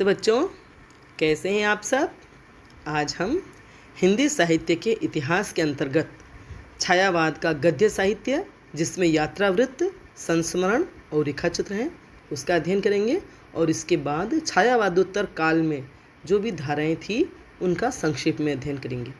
नमस्ते बच्चों, कैसे हैं आप सब। आज हम हिंदी साहित्य के इतिहास के अंतर्गत छायावाद का गद्य साहित्य, जिसमें यात्रावृत्त, संस्मरण और रेखाचित्र हैं, उसका अध्ययन करेंगे। और इसके बाद छायावादोत्तर काल में जो भी धाराएं थी उनका संक्षेप में अध्ययन करेंगे।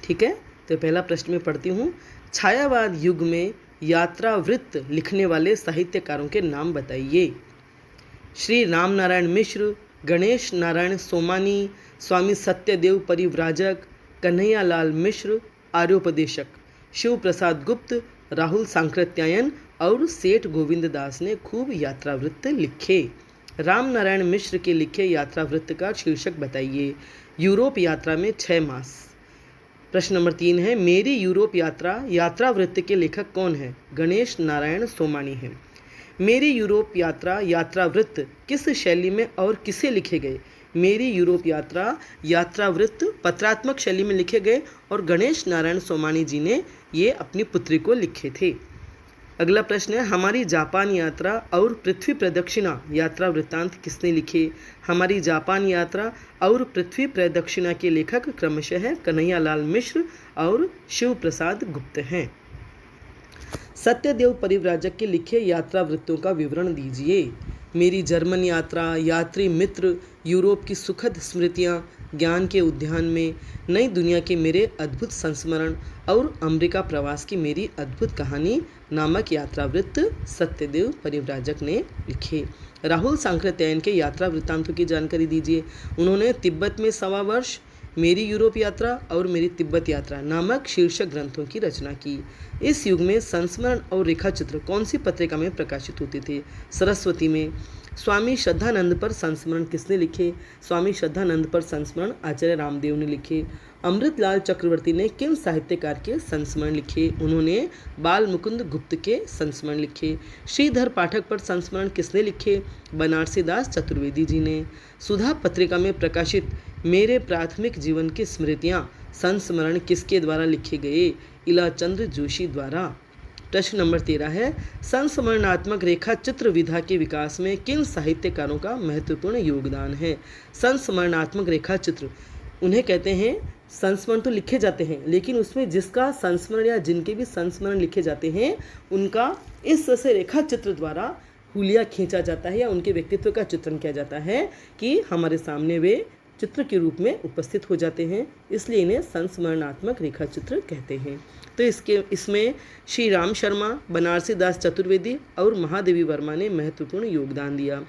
ठीक है, तो पहला प्रश्न में पढ़ती हूँ। छायावाद युग में यात्रावृत्त लिखने वाले साहित्यकारों के नाम बताइए। श्री राम नारायण मिश्र, गणेश नारायण सोमानी, स्वामी सत्यदेव परिव्राजक, कन्हैयालाल मिश्र आर्योपदेशक, शिव प्रसाद गुप्त, राहुल सांकृत्यायन और सेठ गोविंद दास ने खूब यात्रावृत्त लिखे। राम नारायण मिश्र के लिखे यात्रावृत्त का शीर्षक बताइए। यूरोप यात्रा में 6 मास। प्रश्न नंबर 3 है, मेरी यूरोप यात्रावृत्त के लेखक कौन है? गणेश नारायण सोमानी है। मेरी यूरोप यात्रावृत्त किस शैली में और किसे लिखे गए? मेरी यूरोप यात्रावृत्त पत्रात्मक शैली में लिखे गए और गणेश नारायण सोमानी जी ने ये अपनी पुत्री को लिखे थे। अगला प्रश्न है, हमारी जापान यात्रा और पृथ्वी प्रदक्षिणा यात्रा वृत्तांत किसने लिखे? हमारी जापान यात्रा और पृथ्वी प्रदक्षिणा के लेखक क्रमशः कन्हैयालाल मिश्र और शिव प्रसाद गुप्त हैं। सत्यदेव परिव्राजक के लिखे यात्रा वृत्तों का विवरण दीजिए। मेरी जर्मन यात्रा, यात्री मित्र, यूरोप की सुखद स्मृतियाँ, ज्ञान के उद्यान में, नई दुनिया के मेरे अद्भुत संस्मरण और अमेरिका प्रवास की मेरी अद्भुत कहानी नामक यात्रावृत्त सत्यदेव परिव्राजक ने लिखे। राहुल सांकृत्यायन के यात्रा वृत्तांतों की जानकारी दीजिए। उन्होंने तिब्बत में 1.25 वर्ष, मेरी यूरोप यात्रा और मेरी तिब्बत यात्रा नामक शीर्षक ग्रंथों की रचना की। इस युग में संस्मरण और रेखाचित्र कौन सी पत्रिका में प्रकाशित होते थे? सरस्वती में। स्वामी श्रद्धानंद पर संस्मरण किसने लिखे? स्वामी श्रद्धानंद पर संस्मरण आचार्य रामदेव ने लिखे। अमृतलाल चक्रवर्ती ने किन साहित्यकार के संस्मरण लिखे? उन्होंने बाल मुकुंद गुप्त के संस्मरण लिखे। श्रीधर पाठक पर संस्मरण किसने लिखे? बनारसी दास चतुर्वेदी जी ने। सुधा पत्रिका में प्रकाशित मेरे प्राथमिक जीवन की स्मृतियाँ संस्मरण किसके द्वारा लिखे गए? इलाचंद्र जोशी द्वारा। प्रश्न नंबर 13 है, संस्मरणात्मक रेखा चित्र विधा के विकास में किन साहित्यकारों का महत्वपूर्ण योगदान है? संस्मरणात्मक रेखा चित्र उन्हें कहते हैं, संस्मरण तो लिखे जाते हैं लेकिन उसमें जिसका संस्मरण या जिनके भी संस्मरण लिखे जाते हैं उनका इस तरह से रेखा चित्र द्वारा हुलिया खींचा जाता है या उनके व्यक्तित्व का चित्रण किया जाता है कि हमारे सामने वे चित्र के रूप में उपस्थित हो जाते हैं, इसलिए इन्हें संस्मरणात्मक रेखा चित्र कहते हैं। तो इसमें श्री राम शर्मा, बनारसी दास चतुर्वेदी और महादेवी वर्मा ने महत्वपूर्ण योगदान दिया।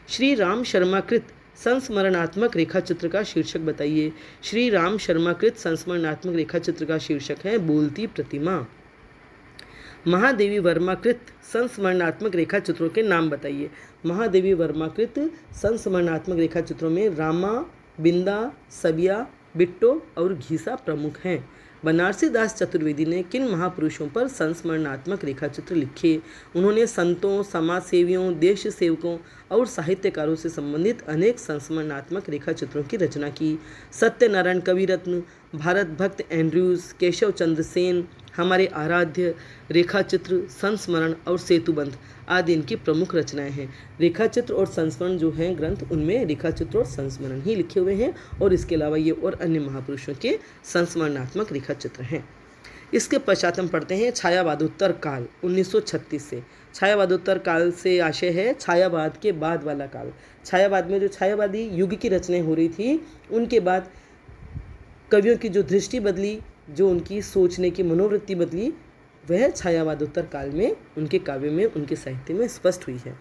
श्री राम शर्माकृत संस्मरणात्मक रेखा चित्र का शीर्षक बताइए। श्री राम शर्माकृत संस्मरणात्मक रेखा चित्र का शीर्षक है बोलती प्रतिमा। महादेवी वर्माकृत संस्मरणात्मक रेखा चित्रों के नाम बताइए। महादेवी वर्माकृत संस्मरणात्मक रेखा चित्रों में रामा, बिंदा, सबिया, बिट्टो और घीसा प्रमुख हैं। बनारसी दास चतुर्वेदी ने किन महापुरुषों पर संस्मरणात्मक रेखाचित्र लिखे? उन्होंने संतों, समाज सेवियों, देश सेवकों और साहित्यकारों से संबंधित अनेक संस्मरणात्मक रेखाचित्रों की रचना की। सत्यनारायण कविरत्न, भारत भक्त एंड्रयूज, केशव चंद्र सेन, हमारे आराध्य, रेखाचित्र, संस्मरण और सेतुबंध आदि इनकी प्रमुख रचनाएं हैं। रेखाचित्र और संस्मरण जो हैं ग्रंथ, उनमें रेखाचित्र और संस्मरण ही लिखे हुए हैं और इसके अलावा ये और अन्य महापुरुषों के संस्मरणात्मक रेखाचित्र हैं। इसके पश्चात हम पढ़ते हैं छायावादोत्तर काल 1936 से। छायावादोत्तर काल से आशय है छायावाद के बाद वाला काल। छायावाद में जो छायावादी युग की रचनाएं हो रही थी उनके बाद कवियों की जो दृष्टि बदली, जो उनकी सोचने की मनोवृत्ति बदली, वह छायावादोत्तर काल में उनके काव्य में, उनके साहित्य में स्पष्ट हुई है।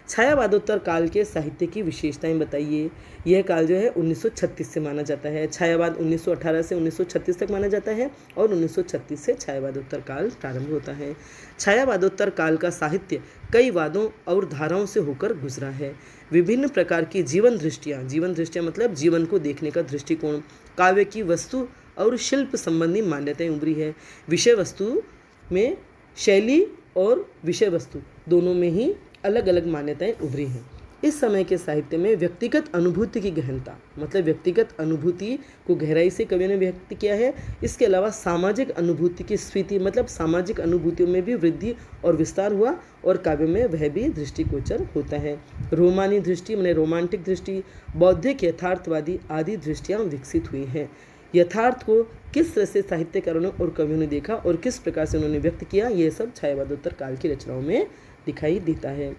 छायावादोत्तर काल के साहित्य की विशेषताएं बताइए। यह काल जो है 1936 से माना जाता है। छायावाद 1918 से 1936 तक माना जाता है और 1936 से छायावादोत्तर काल प्रारंभ होता है। छायावादोत्तर काल का साहित्य कई वादों और धाराओं से होकर गुजरा है। विभिन्न प्रकार की जीवन दृष्टियाँ मतलब जीवन को देखने का दृष्टिकोण, काव्य की वस्तु और शिल्प संबंधी मान्यताएं उभरी है। विषय वस्तु में शैली और विषय वस्तु दोनों में ही अलग अलग मान्यताएं उभरी हैं। इस समय के साहित्य में व्यक्तिगत अनुभूति की गहनता, मतलब व्यक्तिगत अनुभूति को गहराई से कवि ने व्यक्त किया है। इसके अलावा सामाजिक अनुभूति की स्फीति, मतलब सामाजिक अनुभूतियों में भी वृद्धि और विस्तार हुआ और काव्य में वह भी दृष्टिगोचर होता है। रोमानी दृष्टि माने रोमांटिक दृष्टि, बौद्धिक, यथार्थवादी आदि दृष्टियाँ विकसित हुई हैं। यथार्थ को किस तरह से साहित्यकारों ने और कवियों ने देखा और किस प्रकार से उन्होंने व्यक्त किया, ये सब छायावादोत्तर काल की रचनाओं में दिखाई देता है।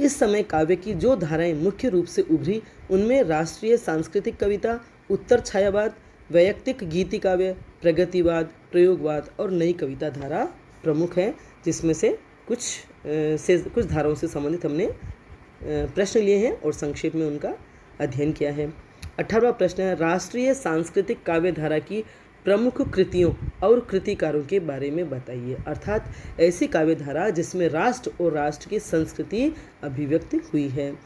इस समय काव्य की जो धाराएं मुख्य रूप से उभरी उनमें राष्ट्रीय सांस्कृतिक कविता, उत्तर छायावाद, वैयक्तिक गीति काव्य, प्रगतिवाद, प्रयोगवाद और नई कविता धारा प्रमुख हैं, जिसमें से कुछ धाराओं से संबंधित हमने प्रश्न लिए हैं और संक्षेप में उनका अध्ययन किया है। 18वां प्रश्न है, राष्ट्रीय सांस्कृतिक काव्य धारा की प्रमुख कृतियों और कृतिकारों के बारे में बताइए। अर्थात ऐसी काव्य धारा जिसमें राष्ट्र और राष्ट्र की संस्कृति अभिव्यक्त हुई है।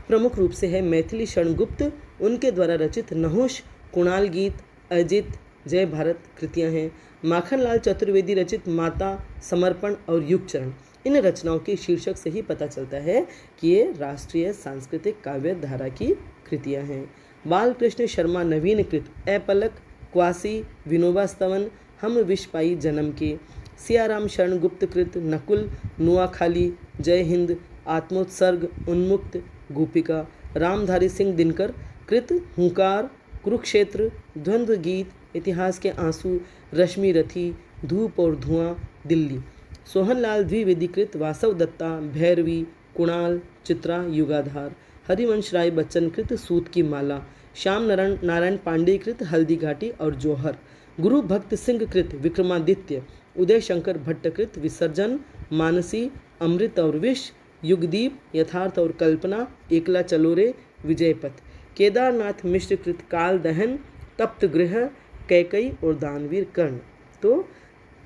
प्रमुख रूप से है मैथिली शरण गुप्त, उनके द्वारा रचित नहुष, कुणाल गीत, अजित, जय भारत कृतियां हैं। माखनलाल चतुर्वेदी रचित माता, समर्पण और युगचरण, इन रचनाओं के शीर्षक से ही पता चलता है कि ये राष्ट्रीय सांस्कृतिक काव्य धारा की कृतियां हैं। बालकृष्ण शर्मा नवीन कृत अपलक, क्वासी, विनोबा स्तवन, हम विष पाई जन्म के, सियाराम शरण गुप्त कृत नकुल, नुआखाली, जय हिंद, आत्मोत्सर्ग, उन्मुक्त, गोपिका, रामधारी सिंह दिनकर कृत हुंकार, कुरुक्षेत्र, द्वंद्व गीत, इतिहास के आंसू, रश्मि रथी, धूप और धुआं, दिल्ली, सोहनलाल द्विवेदी कृत वासव दत्ता, भैरवी, कुणाल, चित्रा, युगाधार, हरिवंश राय बच्चन कृत सूत की माला, श्याम नारायण पांडे कृत हल्दी घाटी और जौहर, गुरु भक्त सिंह कृत विक्रमादित्य, उदय शंकर भट्ट कृत विसर्जन, मानसी, अमृत और विष, युगदीप, यथार्थ और कल्पना, एकला चलोरे, विजयपथ, केदारनाथ मिश्र कृत काल दहन, तप्त गृह, कैकई और दानवीर कर्ण। तो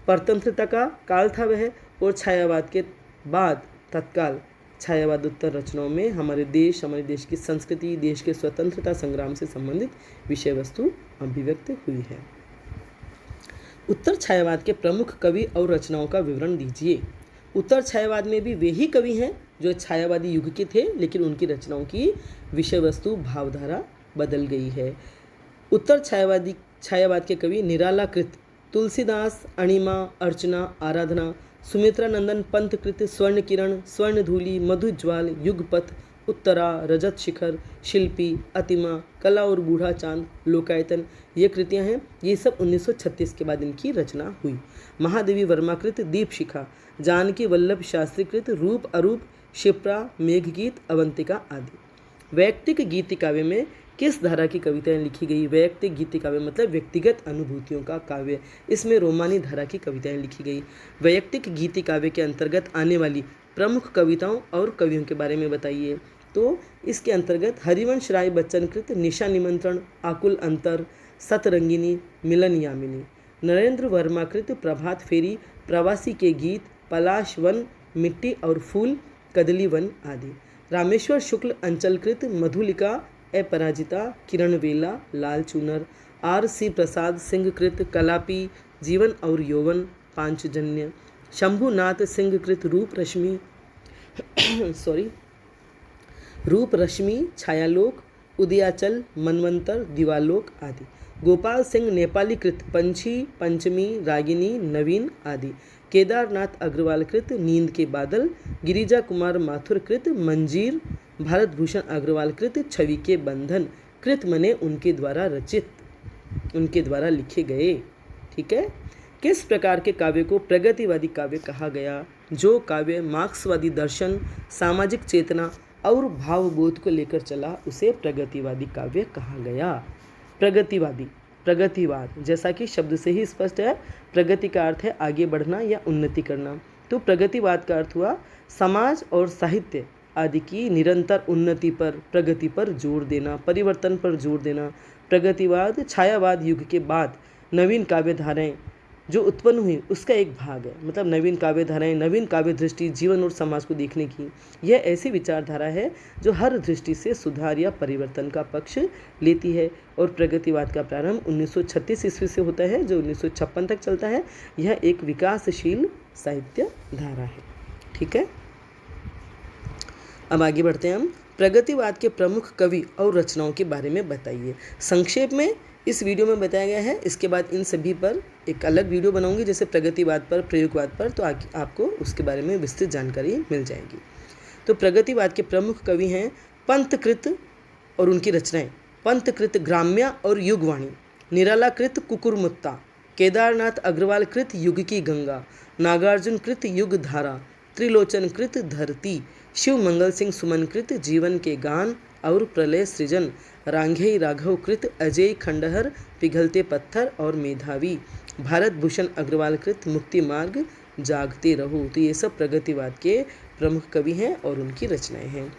परतंत्रता का काल था वह, और छायावाद के बाद तत्काल छायावादोत्तर रचनाओं में हमारे देश की संस्कृति, देश के स्वतंत्रता संग्राम से संबंधित विषय वस्तु अभिव्यक्त हुई है। उत्तर छायावाद के प्रमुख कवि और रचनाओं का विवरण दीजिए। उत्तर छायावाद में भी वे ही कवि हैं जो छायावादी युग के थे, लेकिन उनकी रचनाओं की विषय वस्तु भावधारा बदल गई है। उत्तर छायावाद के कवि निराला कृत तुलसीदास, अणिमा, अर्चना, आराधना, सुमित्रा नंदन पंत कृत स्वर्ण किरण, स्वर्ण धूलि, मधुज्वाल, युगपथ, उत्तरा, रजत शिखर, शिल्पी, अतिमा, कला और बूढ़ा चांद, लोकायतन, ये कृतियां हैं। ये सब 1936 के बाद इनकी रचना हुई। महादेवी वर्मा कृत दीप शिखा, जानकी वल्लभ शास्त्री कृत रूप अरूप, शिप्रा, मेघगीत, अवंतिका आदि। वैयक्तिक गीति काव्य में किस धारा की कविताएं लिखी गई? वैयक्तिक गीति काव्य मतलब व्यक्तिगत अनुभूतियों का काव्य, इसमें रोमानी धारा की कविताएं लिखी गई। वैयक्तिक गीति काव्य के अंतर्गत आने वाली प्रमुख कविताओं और कवियों के बारे में बताइए। तो इसके अंतर्गत हरिवंश राय बच्चन कृत निशा निमंत्रण, आकुल अंतर, सतरंगिनी, मिलन यामिनी, नरेंद्र वर्मा कृत प्रभात फेरी, प्रवासी के गीत, पलाश वन, मिट्टी और फूल, कदली वन आदि। रामेश्वर शुक्ल अंचल कृत मधुलिका, अपराजिता, किरण वेला, लाल चूनर, R.C. प्रसाद सिंह कृत कलापी, जीवन और यौवन, पांचजन्य, शंभुनाथ सिंह कृत रूप रश्मि, छायालोक, उदयाचल, मनवंतर, दिवालोक आदि। गोपाल सिंह नेपाली कृत पंछी, पंचमी, रागिनी, नवीन आदि। केदारनाथ अग्रवाल कृत नींद के बादल, गिरिजा कुमार माथुर कृत मंजीर, भारत भूषण अग्रवाल कृत छवि के बंधन, कृत मने उनके द्वारा रचित, उनके द्वारा लिखे गए। ठीक है। किस प्रकार के काव्य को प्रगतिवादी काव्य कहा गया? जो काव्य मार्क्सवादी दर्शन, सामाजिक चेतना और भावबोध को लेकर चला उसे प्रगतिवादी काव्य कहा गया। प्रगतिवाद जैसा कि शब्द से ही स्पष्ट है, प्रगति का अर्थ है आगे बढ़ना या उन्नति करना। तो प्रगतिवाद का अर्थ हुआ समाज और साहित्य आदि की निरंतर उन्नति पर, प्रगति पर जोर देना, परिवर्तन पर जोर देना। प्रगतिवाद छायावाद युग के बाद नवीन काव्य धाराएं जो उत्पन्न हुई उसका एक भाग है। मतलब नवीन काव्य धाराएं, नवीन काव्य दृष्टि जीवन और समाज को देखने की, यह ऐसी विचारधारा है जो हर दृष्टि से सुधार या परिवर्तन का पक्ष लेती है। और प्रगतिवाद का प्रारंभ 1936 ईस्वी से होता है जो 1956 तक चलता है। यह एक विकासशील साहित्य धारा है। ठीक है। अब आगे बढ़ते हैं हम। प्रगतिवाद के प्रमुख कवि और रचनाओं के बारे में बताइए। संक्षेप में इस वीडियो में बताया गया है, इसके बाद इन सभी पर एक अलग वीडियो बनाऊंगी, जैसे प्रगतिवाद पर, प्रयोगवाद पर, तो आपको उसके बारे में विस्तृत जानकारी मिल जाएगी। तो प्रगतिवाद के प्रमुख कवि हैं पंथकृत और उनकी रचनाएं। पंथकृत ग्राम्या और युगवाणी, निराला कृत कुकुरमुत्ता, केदारनाथ अग्रवाल कृत युग की गंगा, नागार्जुन कृत युग धारा, त्रिलोचन कृत धरती, शिव मंगल सिंह सुमन कृत जीवन के गान और प्रलय सृजन, रांघेय राघव कृत अजय खंडहर, पिघलते पत्थर और मेधावी, भारत भूषण अग्रवाल कृत मुक्ति मार्ग, जागते रहो। तो ये सब प्रगतिवाद के प्रमुख कवि हैं और उनकी रचनाएं हैं।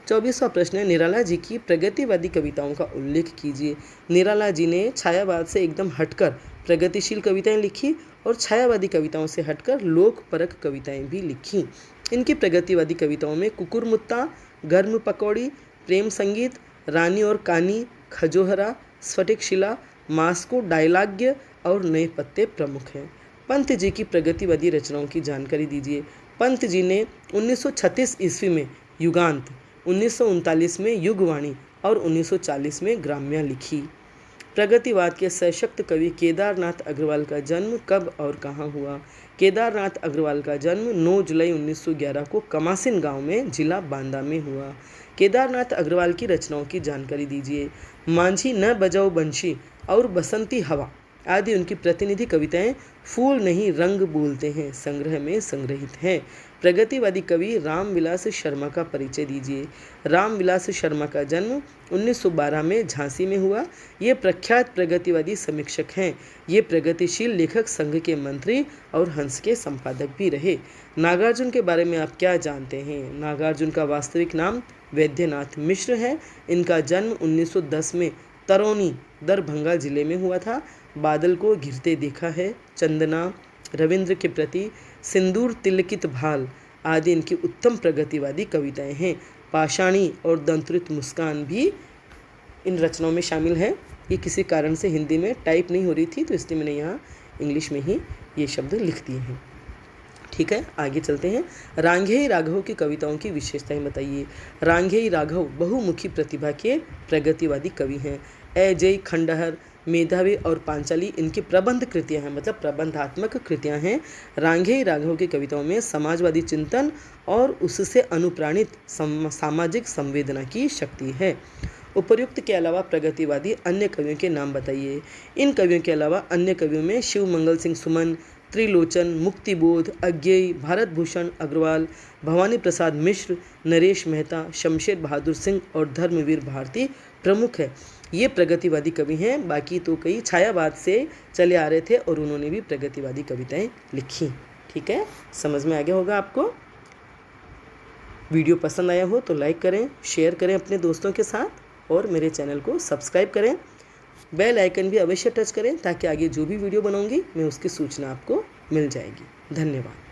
24वां प्रश्न है, निराला जी की प्रगतिवादी कविताओं का उल्लेख कीजिए। निराला जी ने छायावाद से एकदम हटकर प्रगतिशील कविताएं लिखी और छायावादी कविताओं से हटकर लोकपरक कविताएं भी लिखी। इनकी प्रगतिवादी कविताओं में कुकुरमुत्ता, गर्म पकौड़ी, प्रेम संगीत, रानी और कानी, खजोहरा, स्फटिक शिला, मास्को डायलाग्य और नए पत्ते प्रमुख हैं। पंत जी की प्रगतिवादी रचनाओं की जानकारी दीजिए। पंत जी ने 1936 ईस्वी में युगांत, 1939 में युगवाणी और 1940 में ग्राम्या लिखी। प्रगतिवाद के सशक्त कवि केदारनाथ अग्रवाल का जन्म कब और कहाँ हुआ? केदारनाथ अग्रवाल का जन्म 9 जुलाई 1911 को कमासिन गांव में जिला बांदा में हुआ। केदारनाथ अग्रवाल की रचनाओं की जानकारी दीजिए। मांझी न बजाओ बंशी और बसंती हवा आदि उनकी प्रतिनिधि कविताएं फूल नहीं रंग बोलते हैं संग्रह में संग्रहित हैं। प्रगतिवादी कवि रामविलास शर्मा का परिचय दीजिए। रामविलास शर्मा का जन्म 1912 में झांसी में हुआ। ये प्रख्यात प्रगतिवादी समीक्षक हैं। ये प्रगतिशील लेखक संघ के मंत्री और हंस के संपादक भी रहे। नागार्जुन के बारे में आप क्या जानते हैं? नागार्जुन का वास्तविक नाम वैद्यनाथ मिश्र है। इनका जन्म 1910 में तरौनी दरभंगा जिले में हुआ था। बादल को घिरते देखा है, चंदना, रविंद्र के प्रति, सिंदूर तिलकित भाल आदि इनकी उत्तम प्रगतिवादी कविताएं हैं। पाषाणी और दंतरित मुस्कान भी इन रचनाओं में शामिल है। ये किसी कारण से हिंदी में टाइप नहीं हो रही थी, तो इसलिए मैंने यहाँ इंग्लिश में ही ये शब्द लिख दिए हैं। ठीक है, आगे चलते हैं। रांघेय राघव की कविताओं की विशेषताएं बताइए। रांघेय राघव बहुमुखी प्रतिभा के प्रगतिवादी कवि हैं। अजय खंडहर, मेधावी और पांचाली इनकी प्रबंध कृतियां हैं, मतलब प्रबंधात्मक कृतियां हैं। रांघेय राघव की कविताओं में समाजवादी चिंतन और उससे अनुप्राणित सामाजिक संवेदना की शक्ति है। उपर्युक्त के अलावा प्रगतिवादी अन्य कवियों के नाम बताइए। इन कवियों के अलावा अन्य कवियों में शिव मंगल सिंह सुमन, त्रिलोचन, मुक्तिबोध, अज्ञेय, भारत भूषण अग्रवाल, भवानी प्रसाद मिश्र, नरेश मेहता, शमशेर बहादुर सिंह और धर्मवीर भारती प्रमुख है। ये प्रगतिवादी कवि हैं। बाकी तो कई छायावाद से चले आ रहे थे और उन्होंने भी प्रगतिवादी कविताएं लिखी। ठीक है, समझ में आ गया होगा आपको। वीडियो पसंद आया हो तो लाइक करें, शेयर करें अपने दोस्तों के साथ और मेरे चैनल को सब्सक्राइब करें। बेल आइकन भी अवश्य टच करें ताकि आगे जो भी वीडियो बनाऊंगी मैं उसकी सूचना आपको मिल जाएगी। धन्यवाद।